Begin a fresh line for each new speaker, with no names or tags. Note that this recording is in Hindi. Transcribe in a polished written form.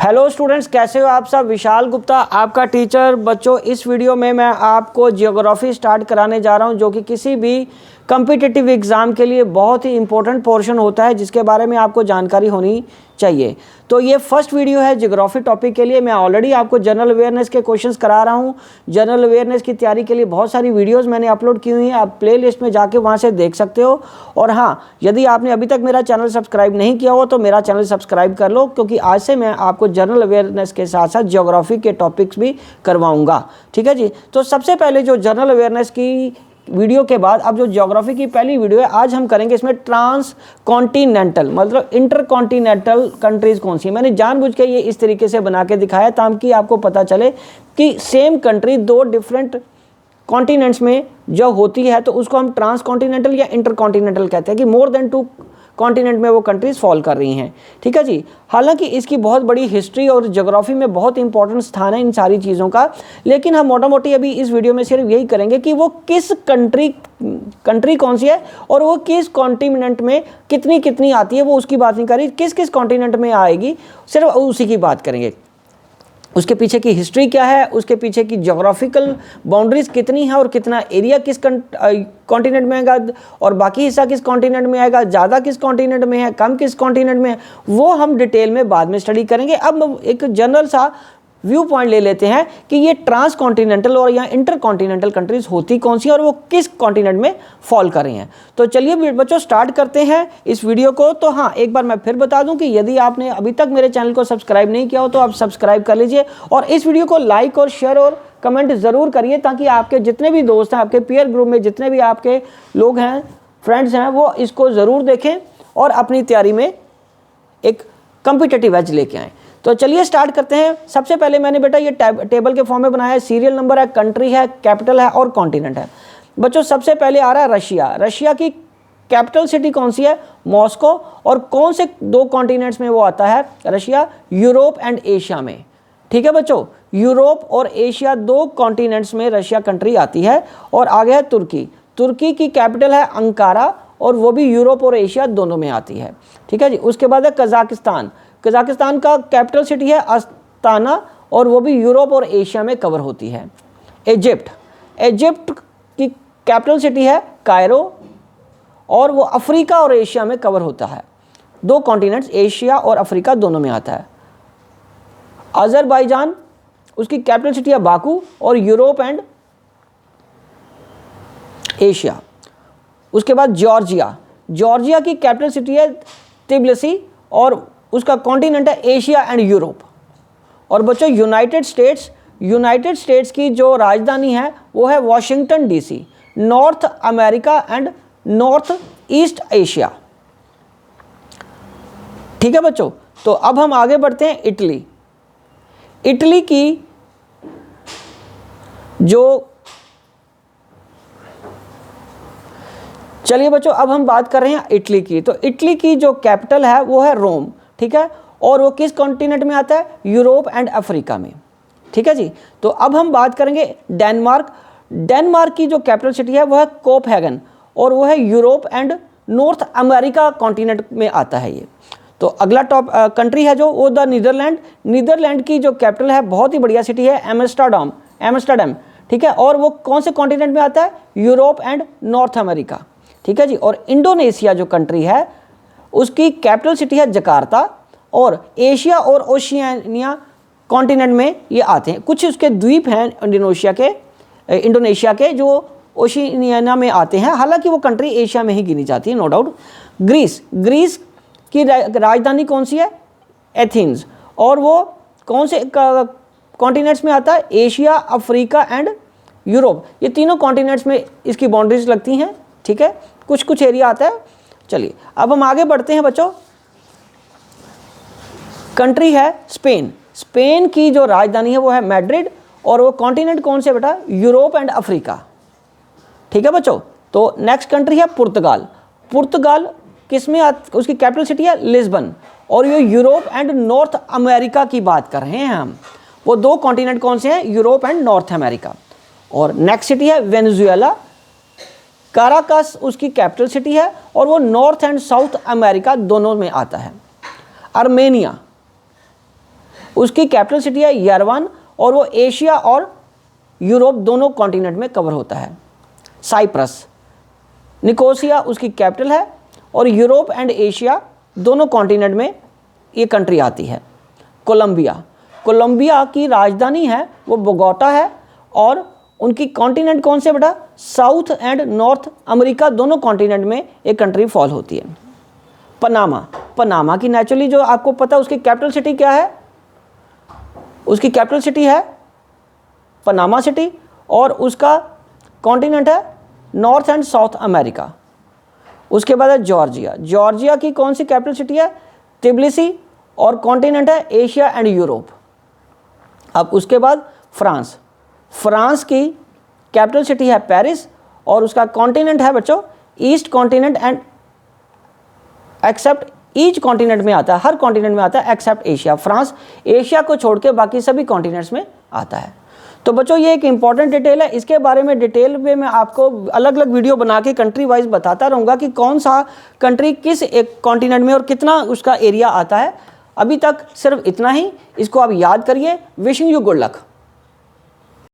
हेलो स्टूडेंट्स, कैसे हो आप सब। विशाल गुप्ता आपका टीचर। बच्चों, इस वीडियो में मैं आपको जियोग्राफी स्टार्ट कराने जा रहा हूं, जो कि किसी भी कम्पिटिटिव एग्ज़ाम के लिए बहुत ही इंपॉर्टेंट पोर्शन होता है, जिसके बारे में आपको जानकारी होनी चाहिए। तो ये फर्स्ट वीडियो है जियोग्राफी टॉपिक के लिए। मैं ऑलरेडी आपको जनरल अवेयरनेस के क्वेश्चंस करा रहा हूँ। जनरल अवेयरनेस की तैयारी के लिए बहुत सारी वीडियोस मैंने अपलोड की हुई हैं, आप प्ले लिस्ट में जाके वहाँ से देख सकते हो। और हाँ, यदि आपने अभी तक मेरा चैनल सब्सक्राइब नहीं किया हो तो मेरा चैनल सब्सक्राइब कर लो, क्योंकि आज से मैं आपको जनरल अवेयरनेस के साथ साथ जियोग्राफी के टॉपिक्स भी करवाऊँगा। ठीक है जी। तो सबसे पहले जो जनरल अवेयरनेस की वीडियो के बाद अब जो ज्योग्राफी की पहली वीडियो है, आज हम करेंगे इसमें ट्रांस कॉन्टिनेंटल मतलब इंटर कॉन्टिनेंटल कंट्रीज कौन सी है। मैंने जानबूझ के ये इस तरीके से बना के दिखाया ताकि आपको पता चले कि सेम कंट्री दो डिफरेंट कॉन्टिनेंट्स में जो होती है तो उसको हम ट्रांस कॉन्टिनेंटल या इंटर कॉन्टिनेंटल कहते हैं, कि मोर देन 2 कॉन्टिनेंट में वो कंट्रीज फॉल कर रही हैं। ठीक है जी। हालांकि इसकी बहुत बड़ी हिस्ट्री और ज्योग्राफी में बहुत इंपॉर्टेंट स्थान है इन सारी चीज़ों का, लेकिन हम मोटा मोटी अभी इस वीडियो में सिर्फ यही करेंगे कि वो किस कंट्री कौन सी है और वो किस कॉन्टिनेंट में कितनी कितनी आती है, वो उसकी बात नहीं करी, किस किस कॉन्टिनेंट में आएगी सिर्फ उसी की बात करेंगे। उसके पीछे की हिस्ट्री क्या है, उसके पीछे की ज्योग्राफिकल बाउंड्रीज कितनी है और कितना एरिया किस कॉन्टिनेंट में आएगा और बाकी हिस्सा किस कॉन्टिनेंट में आएगा, ज़्यादा किस कॉन्टिनेंट में है, कम किस कॉन्टिनेंट में है, वो हम डिटेल में बाद में स्टडी करेंगे। अब एक जनरल सा व्यू पॉइंट ले लेते हैं कि ये ट्रांस कॉन्टिनेंटल और या इंटर कॉन्टिनेंटल कंट्रीज होती कौन सी और वो किस कॉन्टिनेंट में फॉल कर रही हैं। तो चलिए बच्चों स्टार्ट करते हैं इस वीडियो को। तो हाँ, एक बार मैं फिर बता दूं कि यदि आपने अभी तक मेरे चैनल को सब्सक्राइब नहीं किया हो तो आप सब्सक्राइब कर लीजिए और इस वीडियो को लाइक और शेयर और कमेंट ज़रूर करिए, ताकि आपके जितने भी दोस्त हैं, आपके पीयर ग्रुप में जितने भी आपके लोग हैं, फ्रेंड्स हैं, वो इसको ज़रूर देखें और अपनी तैयारी में एक कॉम्पिटिटिव एज लेके आएँ। तो चलिए स्टार्ट करते हैं। सबसे पहले मैंने बेटा ये टेबल के फॉर्म में बनाया है। सीरियल नंबर है, कंट्री है, कैपिटल है और कॉन्टिनेंट है। बच्चों सबसे पहले आ रहा है रशिया। रशिया की कैपिटल सिटी कौन सी है? मॉस्को। और कौन से 2 कॉन्टिनेंट्स में वो आता है रशिया? यूरोप एंड एशिया में। ठीक है बच्चों, यूरोप और एशिया 2 कॉन्टिनेंट्स में रशिया कंट्री आती है। और आगे है तुर्की। तुर्की की कैपिटल है अंकारा और वो भी यूरोप और एशिया दोनों में आती है। ठीक है जी। उसके बाद है कजाकिस्तान। कजाकिस्तान का कैपिटल सिटी है अस्ताना और वो भी यूरोप और एशिया में कवर होती है। इजिप्ट। इजिप्ट की कैपिटल सिटी है कायरो और वो अफ्रीका और एशिया में कवर होता है। 2 कॉन्टिनेंट्स एशिया और अफ्रीका दोनों में आता है। अजरबैजान, उसकी कैपिटल सिटी है बाकू और यूरोप एंड एशिया। उसके बाद जॉर्जिया। जॉर्जिया की कैपिटल सिटी है तिबिलिसी और उसका कॉन्टिनेंट है एशिया एंड यूरोप। और बच्चों यूनाइटेड स्टेट्स की जो राजधानी है वो है Washington DC. North America and north east Asia. ठीक है बच्चों। तो अब हम आगे बढ़ते हैं इटली। इटली की जो चलिए बच्चों अब हम बात कर रहे हैं इटली की। तो इटली की जो कैपिटल है वो है रोम। ठीक है। और वो किस कॉन्टिनेंट में आता है? यूरोप एंड अफ्रीका में। ठीक है जी। तो अब हम बात करेंगे डेनमार्क। डेनमार्क की जो कैपिटल सिटी है वो है कोपहेगन और वो है Europe and north America continent में आता है ये। तो अगला कंट्री है जो वो द नीदरलैंड। नीदरलैंड की जो कैपिटल है बहुत ही बढ़िया सिटी है एम्स्टर्डम। ठीक है। और वो कौन से कॉन्टिनेंट में आता है? Europe and north America. ठीक है जी। और इंडोनेशिया जो कंट्री है उसकी कैपिटल सिटी है जकार्ता और एशिया और ओशियानिया कॉन्टिनेंट में ये आते हैं। कुछ उसके द्वीप हैं इंडोनेशिया के जो ओशियानिया में आते हैं। हालांकि वो कंट्री एशिया में ही गिनी जाती है, नो डाउट। ग्रीस की राजधानी कौन सी है? एथेंस। और वो कौन से कॉन्टिनेंट्स में आता है? Asia, Africa and Europe. ये तीनों कॉन्टिनेंट्स में इसकी बाउंड्रीज लगती हैं। ठीक है। कुछ एरिया आता है। चलिए अब हम आगे बढ़ते हैं बच्चों। कंट्री है स्पेन। स्पेन की जो राजधानी है वो है मैड्रिड और वो कॉन्टिनेंट कौन से बेटा? Europe and Africa. ठीक है बच्चों। तो नेक्स्ट कंट्री है पुर्तगाल। पुर्तगाल किसमें उसकी कैपिटल सिटी है लिस्बन और ये यूरोप एंड नॉर्थ अमेरिका की बात कर रहे हैं हम। वो 2 कॉन्टिनेंट कौन से हैं? Europe and north America. और नेक्स्ट सिटी है वेनेजुएला। काराकास उसकी कैपिटल सिटी है और वो नॉर्थ एंड साउथ अमेरिका दोनों में आता है। आर्मेनिया। उसकी कैपिटल सिटी है यरवन और वो एशिया और यूरोप दोनों कॉन्टिनेंट में कवर होता है। साइप्रस, निकोसिया उसकी कैपिटल है और यूरोप एंड एशिया दोनों कॉन्टिनेंट में ये कंट्री आती है। कोलंबिया, कोलंबिया की राजधानी है वो बोगोटा है और उनकी कॉन्टिनेंट कौन से बेटा, साउथ एंड नॉर्थ अमेरिका दोनों कॉन्टिनेंट में एक कंट्री फॉल होती है। पनामा, पनामा की नेचुरली जो आपको पता है उसकी कैपिटल सिटी क्या है, उसकी कैपिटल सिटी है पनामा सिटी और उसका कॉन्टिनेंट है नॉर्थ एंड साउथ अमेरिका। उसके बाद है जॉर्जिया, जॉर्जिया की कौन सी कैपिटल सिटी है, तिबिलिसी और कॉन्टिनेंट है एशिया एंड यूरोप। अब उसके बाद फ्रांस, फ्रांस की कैपिटल सिटी है पेरिस और उसका कॉन्टिनेंट है बच्चों east continent and except each continent में आता है, हर कॉन्टिनेंट में आता है एक्सेप्ट एशिया। फ्रांस एशिया को छोड़ के बाकी सभी कॉन्टिनेंट्स में आता है। तो बच्चों ये एक इंपॉर्टेंट डिटेल है, इसके बारे में डिटेल में मैं आपको अलग अलग वीडियो बना के कंट्री वाइज बताता रहूँगा कि कौन सा कंट्री किस एक कॉन्टिनेंट में और कितना उसका एरिया आता है। अभी तक सिर्फ इतना ही, इसको आप याद करिए। Wishing you good luck.